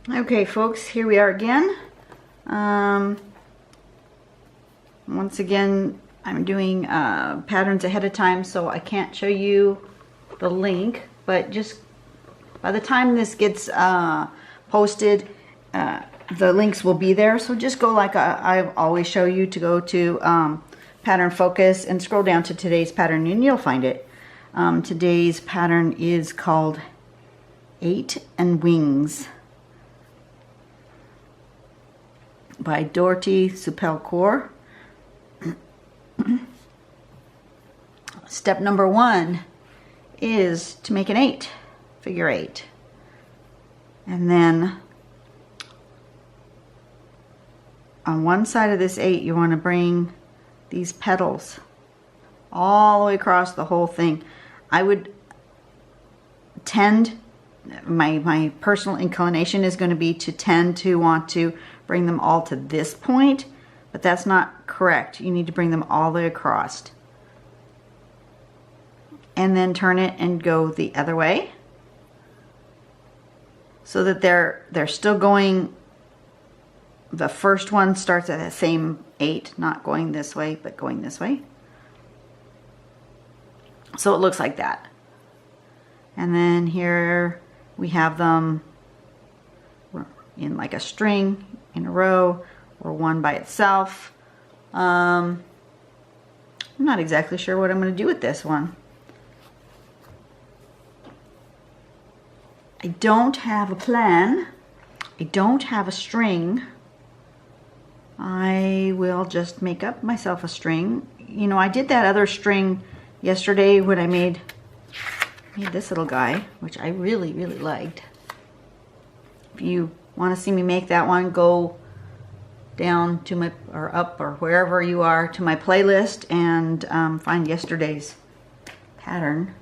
Okay folks, here we are again. Once again, I'm doing patterns ahead of time, so I can't show you the link, but just by the time this gets posted, the links will be there. So just go like I always show you, to go to pattern focus and scroll down to today's pattern and you'll find it. Today's pattern is called 8 and Wings by Dorothy Suppel-Core. Step number 1 is to make an 8, figure 8. And then on one side of this 8, you want to bring these petals all the way across the whole thing. I would tend, my personal inclination is going to be to tend to want to bring them all to this point, but that's not correct. You need to bring them all the way across. And then turn it and go the other way, so that they're still going. The first one starts at the same 8, not going this way, but going this way. So it looks like that. And then here we have them in like a string, in a row, or one by itself. I'm not exactly sure what I'm going to do with this one. I don't have a plan. I don't have a string. I will just make up myself a string. You know, I did that other string yesterday when I made this little guy, which I really liked. If you want to see me make that one, go down to my, or up, or wherever you are, to my playlist and find yesterday's pattern.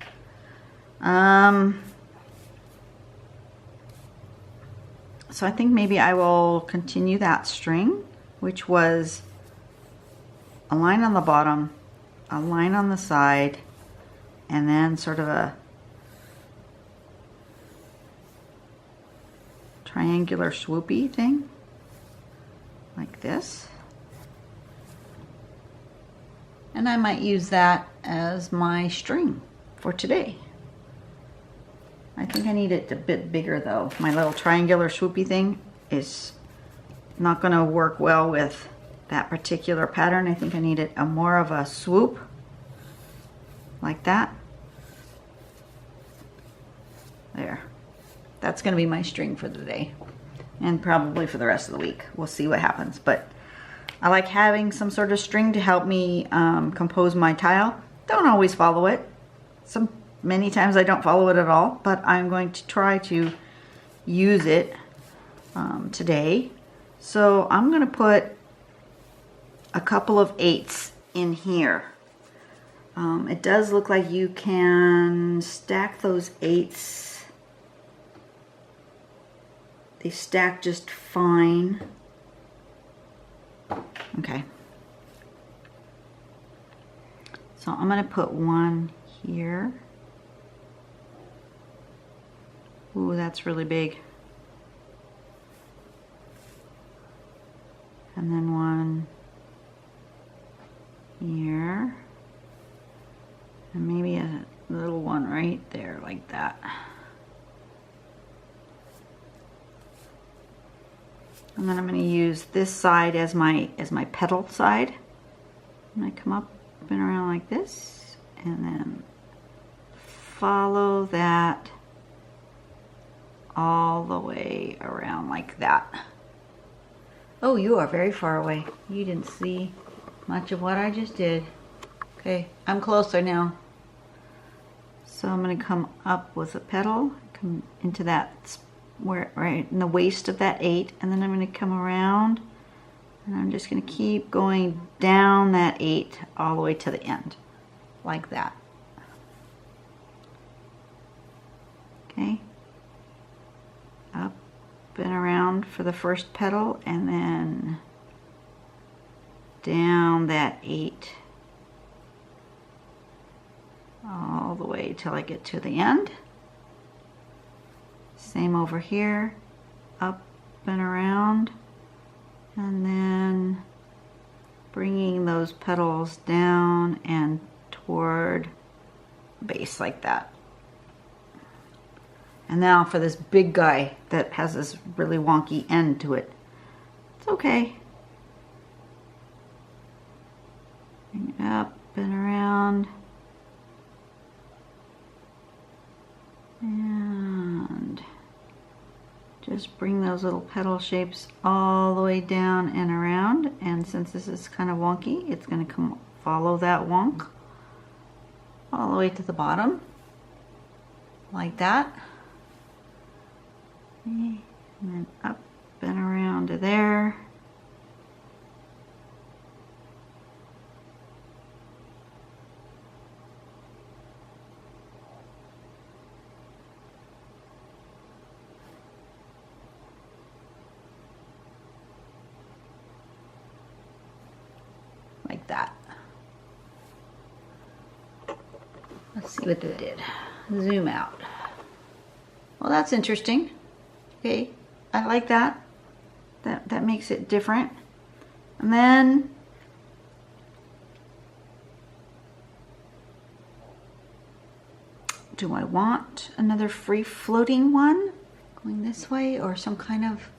So I think maybe I will continue that string, which was a line on the bottom, a line on the side, and then sort of a triangular swoopy thing, like this. And I might use that as my string for today. I think I need it a bit bigger though. My little triangular swoopy thing is not going to work well with that particular pattern. I think I need it a more of a swoop, like that. There. That's going to be my string for the day, and probably for the rest of the week. We'll see what happens, but I like having some sort of string to help me compose my tile. Don't always follow it. Many times I don't follow it at all, but I'm going to try to use it today. So I'm going to put a couple of 8s in here. It does look like you can stack those 8s. They stack just fine. Okay. So I'm going to put one here. Ooh, that's really big. And then one here. And maybe a little one right there, like that. And then I'm going to use this side as my petal side. And I come up and around like this, and then follow that all the way around like that. Oh, you are very far away. You didn't see much of what I just did. Okay, I'm closer now. So I'm going to come up with a petal, come into that, where right in the waist of that 8, and then I'm going to come around, and I'm just going to keep going down that 8 all the way to the end, like that. Okay. Up and around for the first petal, and then down that 8 all the way till I get to the end. Same over here, up and around, and then bringing those petals down and toward the base like that. And now for this big guy that has this really wonky end to it. It's okay. Bring it up and around. And just bring those little petal shapes all the way down and around. And since this is kind of wonky, it's going to come follow that wonk all the way to the bottom, like that. And then up and around to there. Like that. Let's see what that did. Zoom out. Well, that's interesting. Okay, I like that. That makes it different. And then do I want another free floating one going this way, or some kind of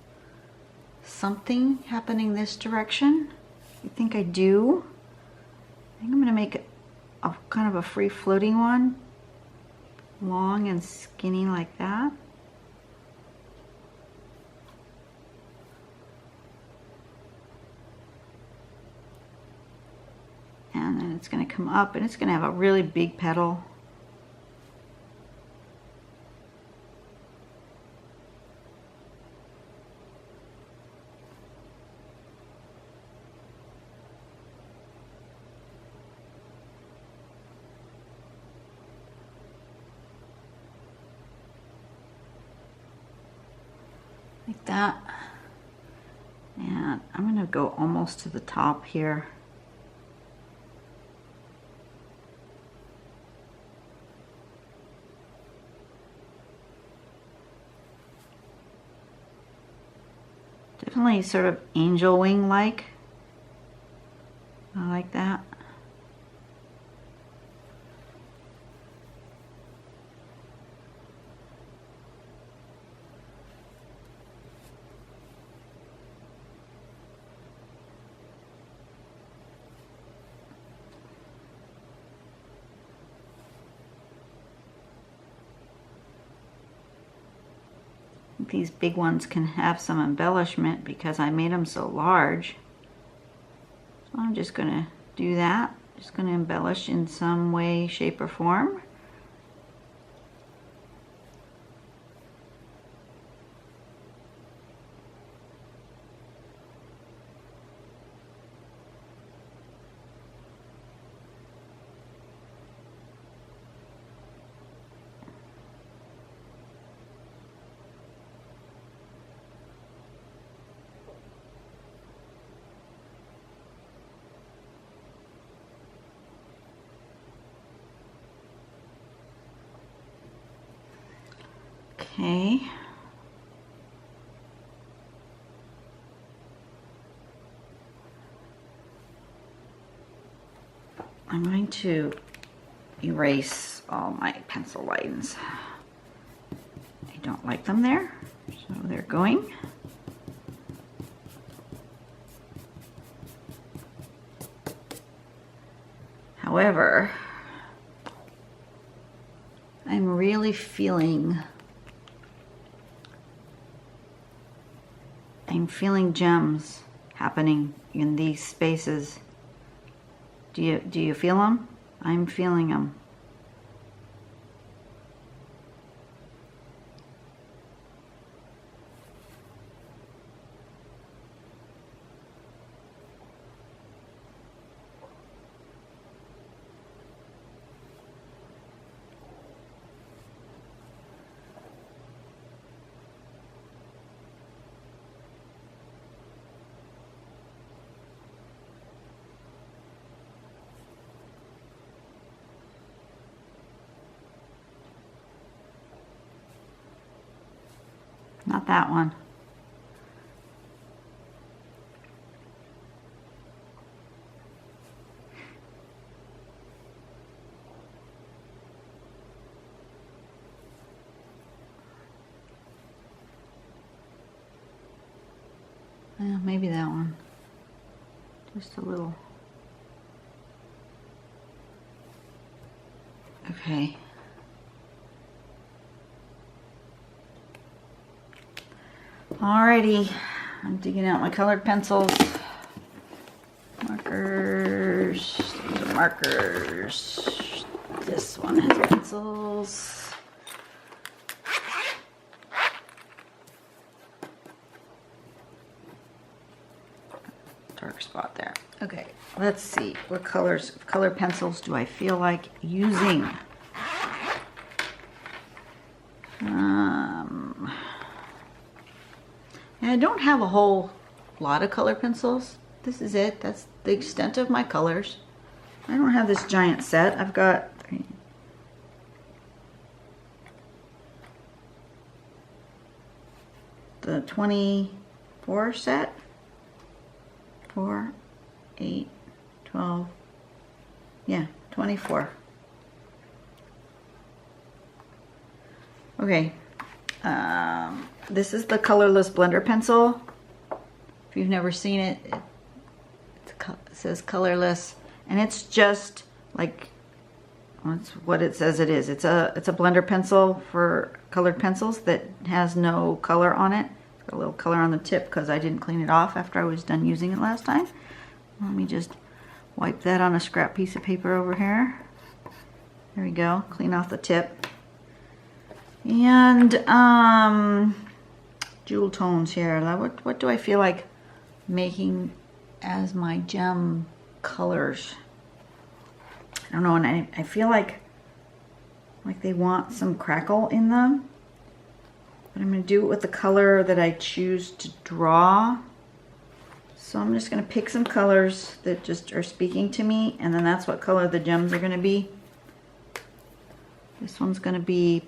something happening this direction? I think I do. I think I'm going to make a kind of a free floating one, long and skinny like that. And then it's going to come up and it's going to have a really big petal. Like that. And I'm going to go almost to the top here. Definitely sort of angel wing like. I like that. These big ones can have some embellishment because I made them so large. So I'm just going to do that. Just going to embellish in some way, shape, or form. Okay. I'm going to erase all my pencil lines. I don't like them there, so they're going. However, I'm really feeling gems happening in these spaces. Do you feel them? I'm feeling them. Not that one. Maybe that one. Just a little. Okay. Alrighty. I'm digging out my colored pencils. Markers. These are markers. This one has pencils. Dark spot there. Okay, let's see. What color pencils do I feel like using? I don't have a whole lot of color pencils. This is it. That's the extent of my colors. I don't have this giant set. I've got the 24 set. 4, 8, 12, yeah, 24. Okay, this is the colorless blender pencil. If you've never seen it, it says colorless, and it's just like, that's what it says it is. It's a blender pencil for colored pencils that has no color on it. It's got a little color on the tip because I didn't clean it off after I was done using it last time. Let me just wipe that on a scrap piece of paper over here. There we go. Clean off the tip. And jewel tones here. What do I feel like making as my gem colors? I don't know, and I feel like they want some crackle in them. But I'm going to do it with the color that I choose to draw. So I'm just going to pick some colors that just are speaking to me, and then that's what color the gems are going to be. This one's going to be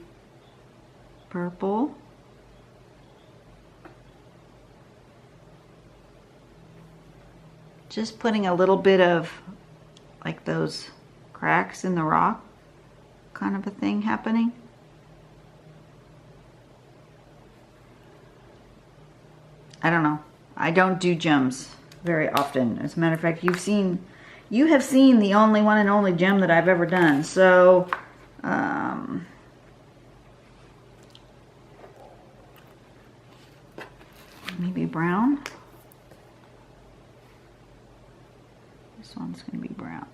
purple. Just putting a little bit of like those cracks in the rock kind of a thing happening. I don't know. I don't do gems very often. As a matter of fact, you have seen the only one and only gem that I've ever done. So, maybe brown. This one's going to be brown.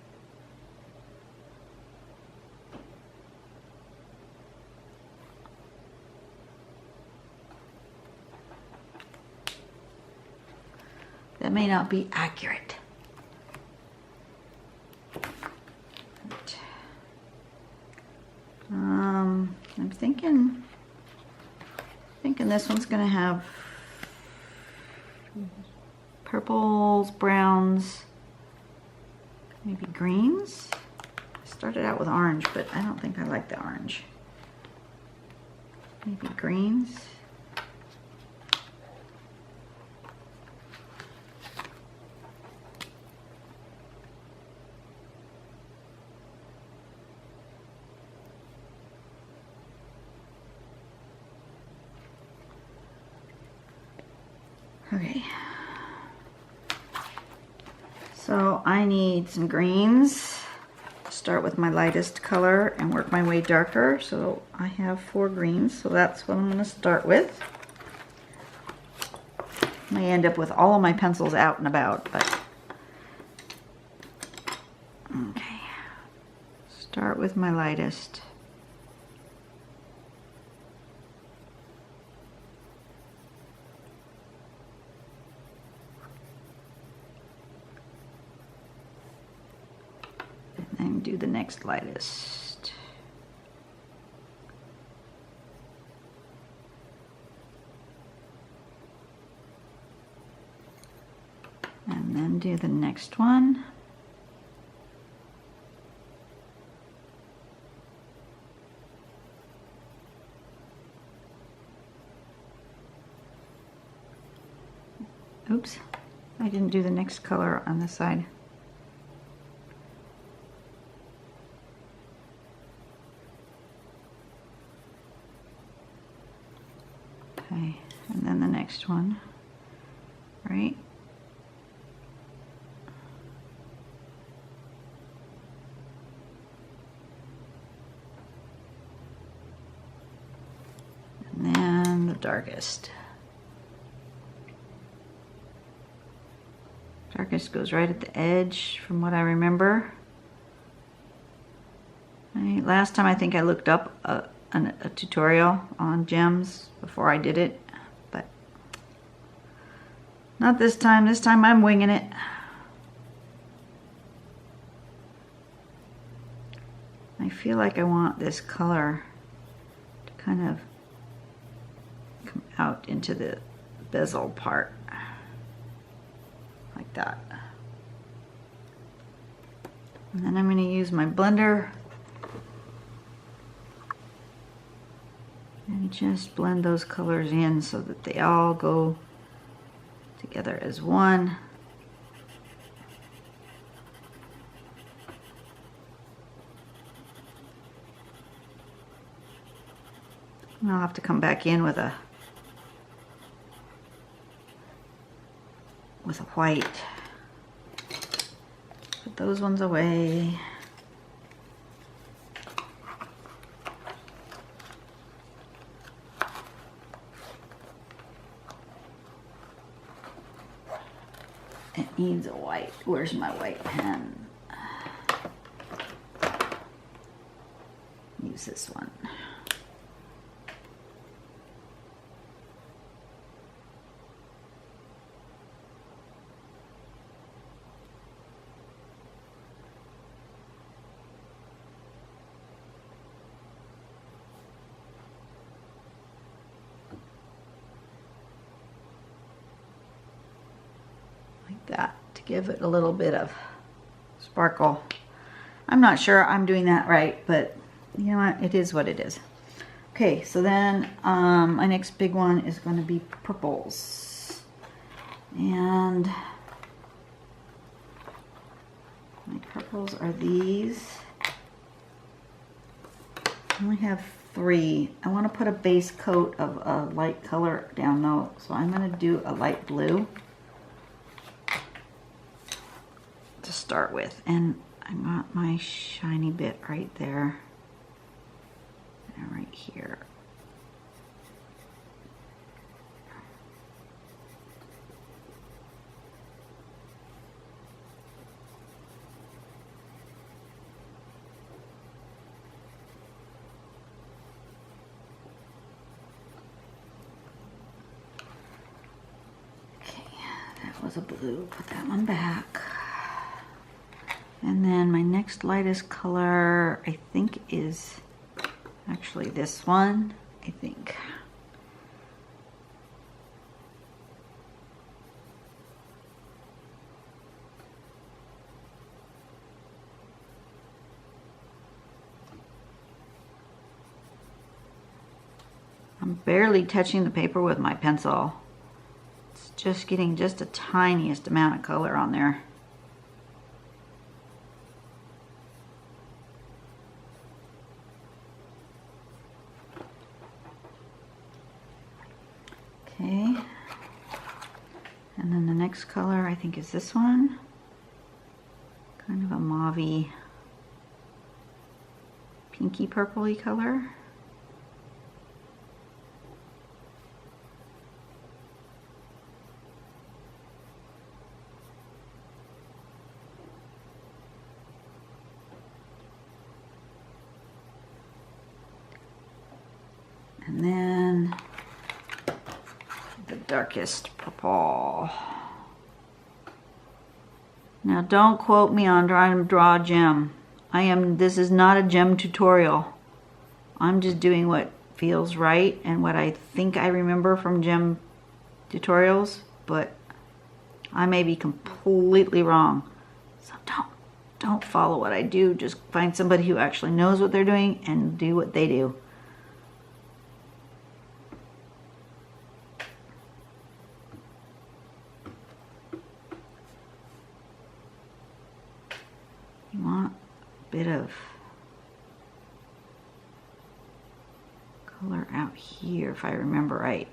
That may not be accurate. I'm thinking this one's gonna have purples, browns, maybe greens. I started out with orange, but I don't think I like the orange. Maybe greens. Okay, so I need some greens. Start with my lightest color and work my way darker. So I have 4 greens, so that's what I'm going to start with. I may end up with all of my pencils out and about, but okay. Start with my lightest. And do the next lightest. And then do the next one. Oops, I didn't do the next color on this side. Okay, and then the next one. right? And then the darkest. Darkest goes right at the edge from what I remember. Right, last time I think I looked up a tutorial on gems before I did it, but not this time. This time I'm winging it. I feel like I want this color to kind of come out into the bezel part. Like that. And then I'm going to use my blender and just blend those colors in so that they all go together as one. And I'll have to come back in with a white. Put those ones away. It needs a white. Where's my white pen? Use this one. That to give it a little bit of sparkle. I'm not sure I'm doing that right, but you know what, it is what it is. Okay, so then my next big one is going to be purples, and my purples are these. I only have 3. I want to put a base coat of a light color down though, so I'm going to do a light blue to start with, and I got my shiny bit right there and right here. Okay, that was a blue. Put that one back. And then my next lightest color, I think, is actually this one, I think. I'm barely touching the paper with my pencil. It's just getting just the tiniest amount of color on there. Okay, and then the next color I think is this one, kind of a mauvey, pinky purpley color. And then the darkest purple. Now don't quote me on trying to draw a gem. This is not a gem tutorial. I'm just doing what feels right and what I think I remember from gem tutorials, but I may be completely wrong. So don't follow what I do. Just find somebody who actually knows what they're doing and do what they do. You want a bit of color out here, if I remember right.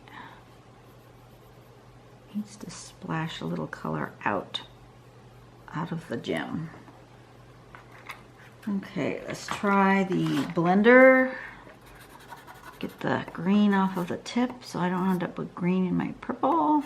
Needs to splash a little color out of the gem. Okay, let's try the blender. Get the green off of the tip so I don't end up with green in my purple.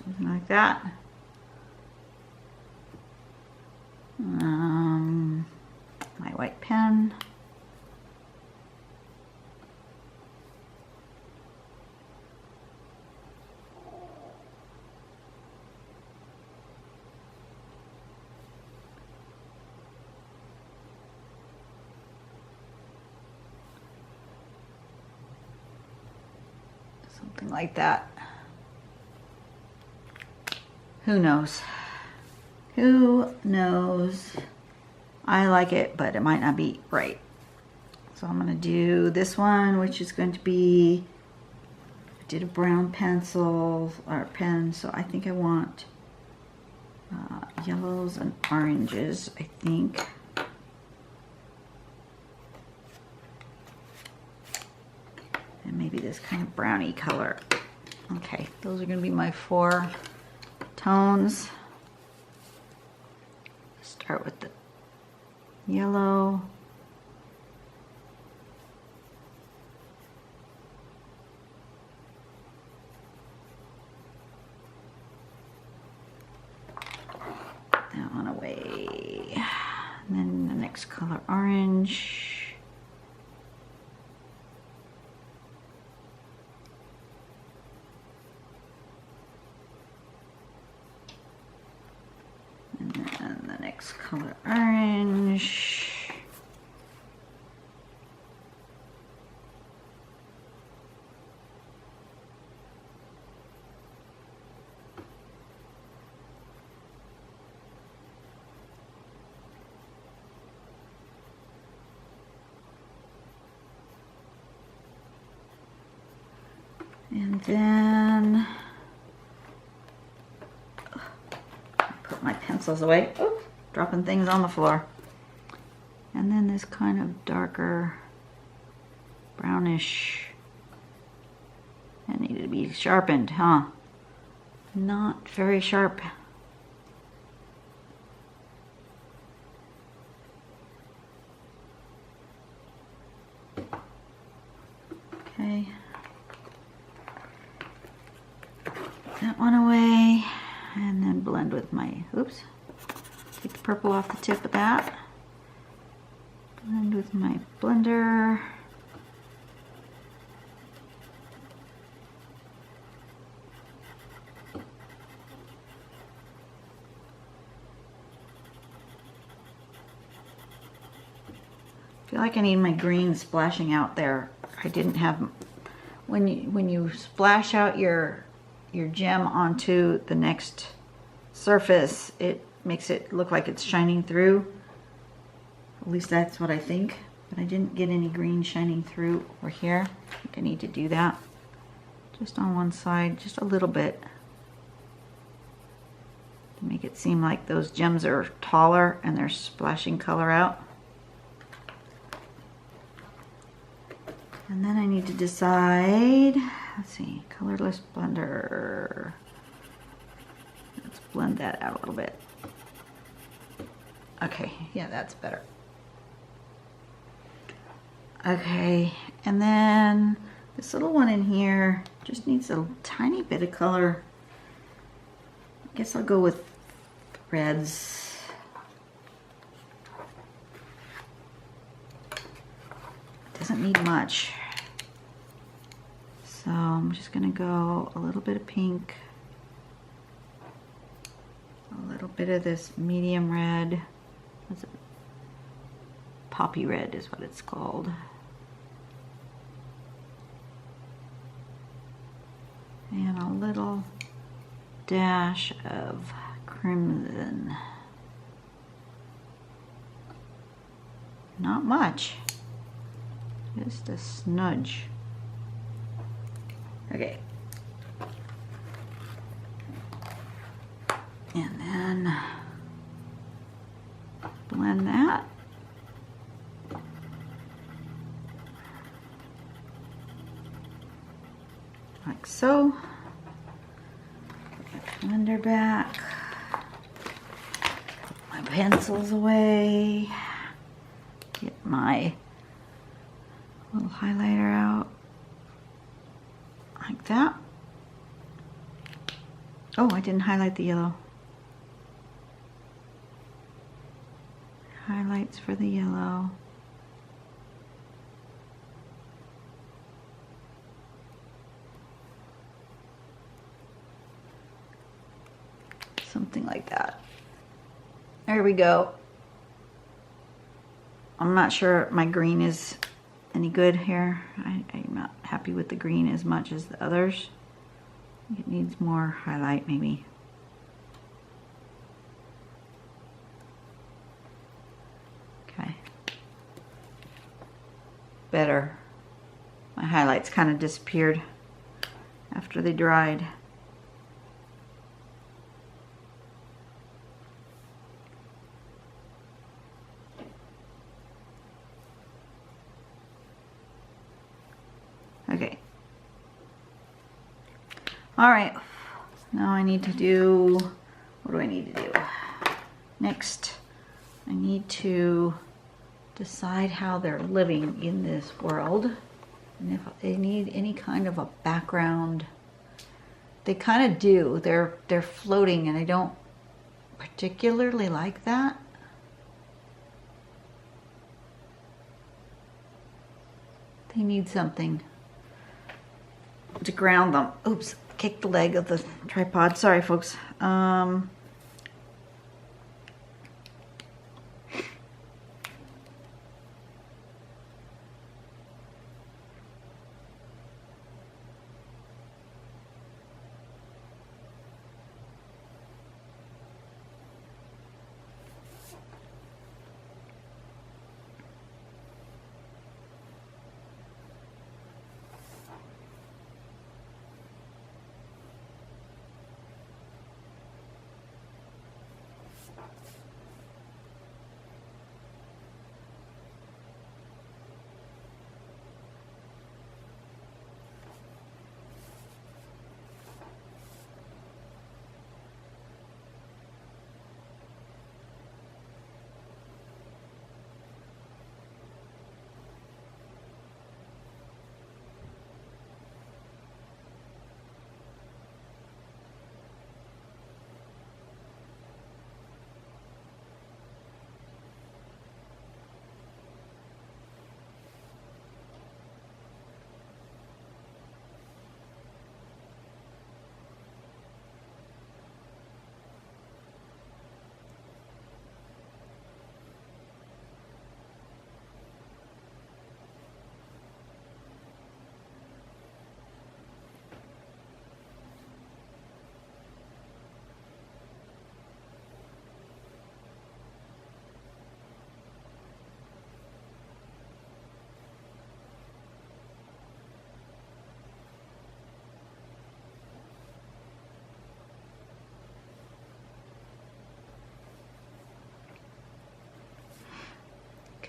Something like that. My white pen. Something like that. Who knows? Who knows? I like it, but it might not be right. So I'm going to do this one, which is going to be, I did a brown pencil or pen, so I think I want yellows and oranges, I think. And maybe this kind of browny color. Okay, those are going to be my 4 tones. Start with the yellow. That one away. And then the next color, orange. And then the next color, orange. And then put my pencils away. Oh, dropping things on the floor. And then this kind of darker brownish. That needed to be sharpened, huh? Not very sharp. Okay. That one away, and then blend with my, oops, take the purple off the tip of that. Blend with my blender. I feel like I need my green splashing out there. I didn't have, when you splash out your gem onto the next surface, it makes it look like it's shining through. At least that's what I think. But I didn't get any green shining through over here. I think I need to do that. Just on one side, just a little bit. To make it seem like those gems are taller and they're splashing color out. And then I need to decide, let's see, colorless blender. Let's blend that out a little bit. Okay, yeah, that's better. Okay, and then this little one in here just needs a tiny bit of color. I guess I'll go with reds. Doesn't need much. So I'm just gonna go a little bit of pink. bit of this medium red. What's it? Poppy red is what it's called. And a little dash of crimson. Not much, just a smudge. Okay. And then blend that. Like so. Put my blender back. Put my pencils away. Get my little highlighter out. Like that. Oh, I didn't highlight the yellow. Highlights for the yellow. Something like that. There we go. I'm not sure my green is any good here. I'm not happy with the green as much as the others. It needs more highlight maybe. Okay. Better. My highlights kind of disappeared after they dried. Okay. All right. Now I need to do, what do I need to do? Next, I need to decide how they're living in this world. And if they need any kind of a background. They kind of do. They're floating and I don't particularly like that. They need something to ground them. Oops, kicked the leg of the tripod. Sorry, folks.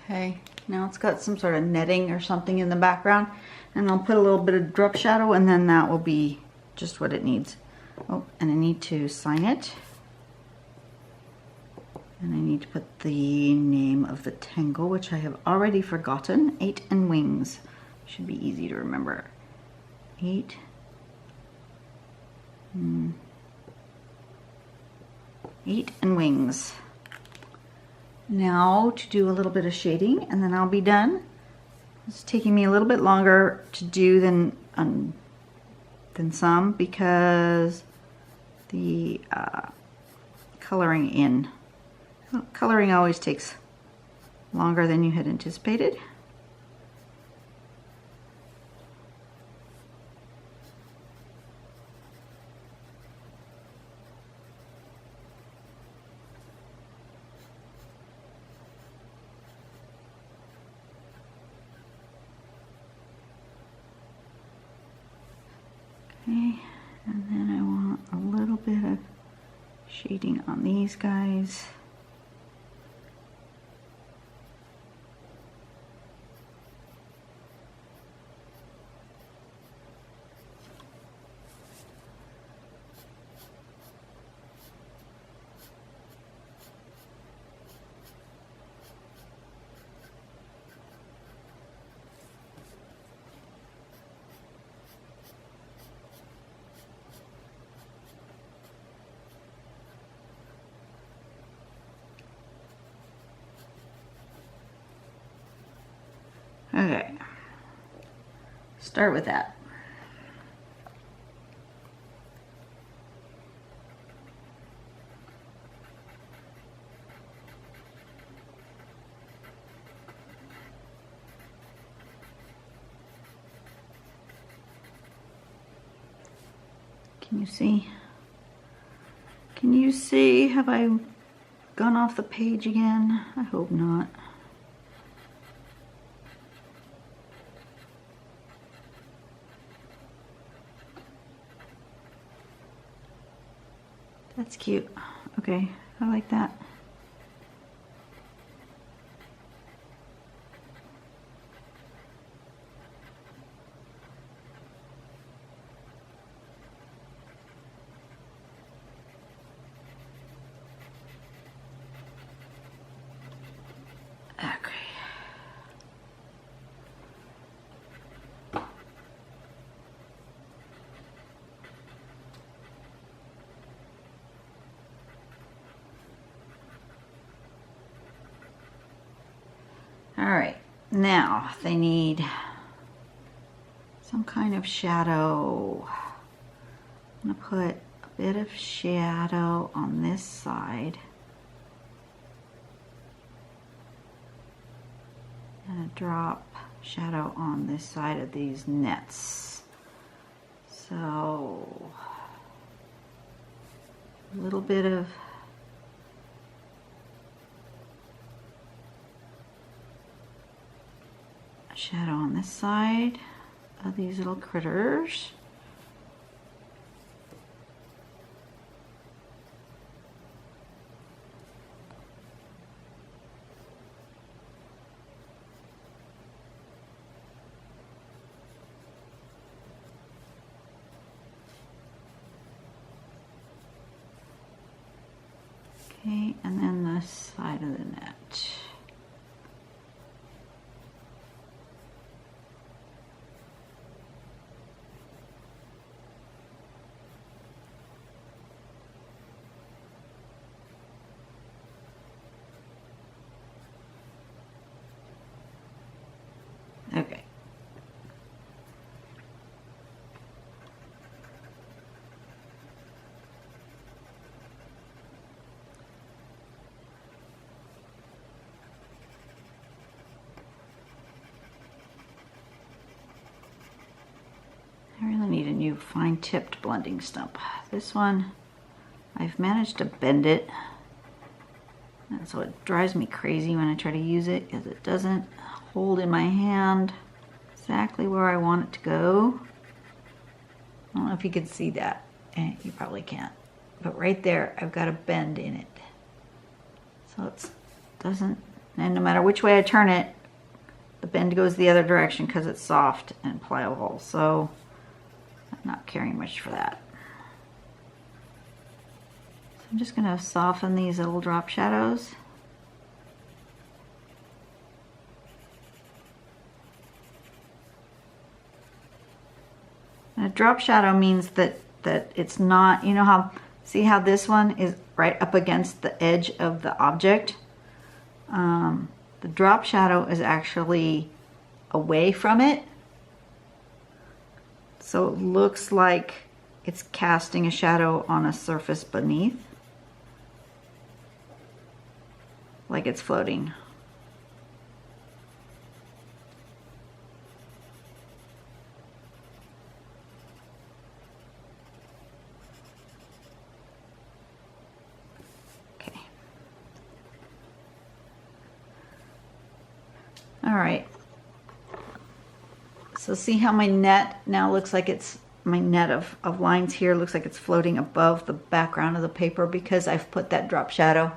Okay, now it's got some sort of netting or something in the background, and I'll put a little bit of drop shadow and then that will be just what it needs. Oh, and I need to sign it. And I need to put the name of the tangle, which I have already forgotten. 8 and Wings. Should be easy to remember. 8. 8 and Wings. Now to do a little bit of shading and then I'll be done. It's taking me a little bit longer to do than some because the coloring in. Well, coloring always takes longer than you had anticipated. Okay, and then I want a little bit of shading on these guys. Okay, start with that. Can you see? Can you see? Have I gone off the page again? I hope not. That's cute. Okay, I like that. Okay. All right, now they need some kind of shadow. I'm gonna put a bit of shadow on this side and a drop shadow on this side of these nets. So a little bit of shadow on this side of these little critters. Okay, and then this side of the net. Okay. I really need a new fine-tipped blending stump. This one, I've managed to bend it, and so it drives me crazy when I try to use it because it doesn't hold in my hand exactly where I want it to go. I don't know if you can see that. You probably can't. But right there, I've got a bend in it. So it doesn't, and no matter which way I turn it, the bend goes the other direction because it's soft and pliable. So I'm not caring much for that. So I'm just gonna soften these little drop shadows. And a drop shadow means that it's not, you know how, see how this one is right up against the edge of the object? The drop shadow is actually away from it. So it looks like it's casting a shadow on a surface beneath. like it's floating. Okay. All right. So see how my net now looks like it's, my net of lines here looks like it's floating above the background of the paper because I've put that drop shadow.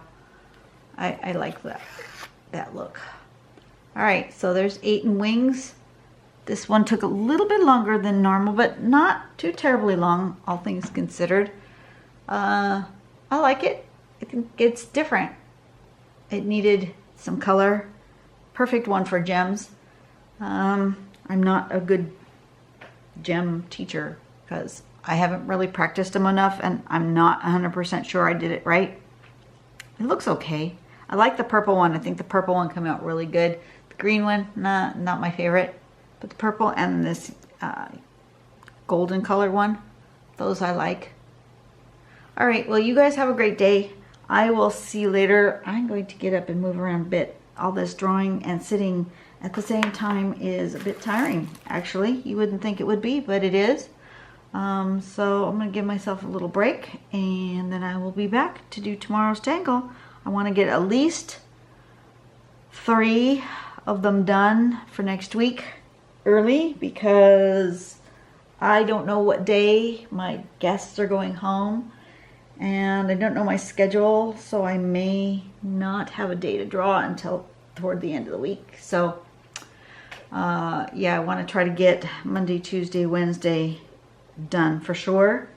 I like that look. All right, so there's 8 in wings. This one took a little bit longer than normal, but not too terribly long, all things considered. I like it. I think it's different. It needed some color. Perfect one for gems. I'm not a good gem teacher because I haven't really practiced them enough and I'm not 100% sure I did it right. It looks okay. I like the purple one. I think the purple one came out really good. The green one, not my favorite. But the purple and this golden colored one, those I like. All right, well, you guys have a great day. I will see you later. I'm going to get up and move around a bit. All this drawing and sitting at the same time is a bit tiring, actually. You wouldn't think it would be, but it is. So I'm going to give myself a little break, and then I will be back to do tomorrow's tangle. I want to get at least 3 of them done for next week early because I don't know what day my guests are going home, and I don't know my schedule, so I may not have a day to draw until toward the end of the week. So yeah, I want to try to get Monday, Tuesday, Wednesday done for sure.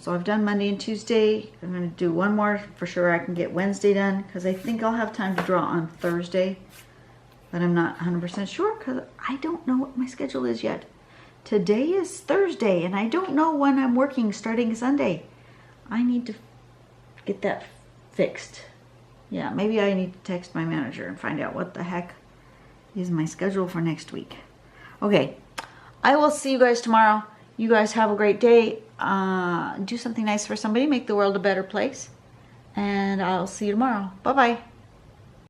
So I've done Monday and Tuesday. I'm going to do one more for sure. I can get Wednesday done because I think I'll have time to draw on Thursday, but I'm not 100% sure because I don't know what my schedule is yet. Today is Thursday and I don't know when I'm working starting Sunday. I need to get that fixed. Yeah, maybe I need to text my manager and find out what the heck is my schedule for next week. Okay, I will see you guys tomorrow. You guys have a great day. Do something nice for somebody. Make the world a better place. And I'll see you tomorrow. Bye-bye.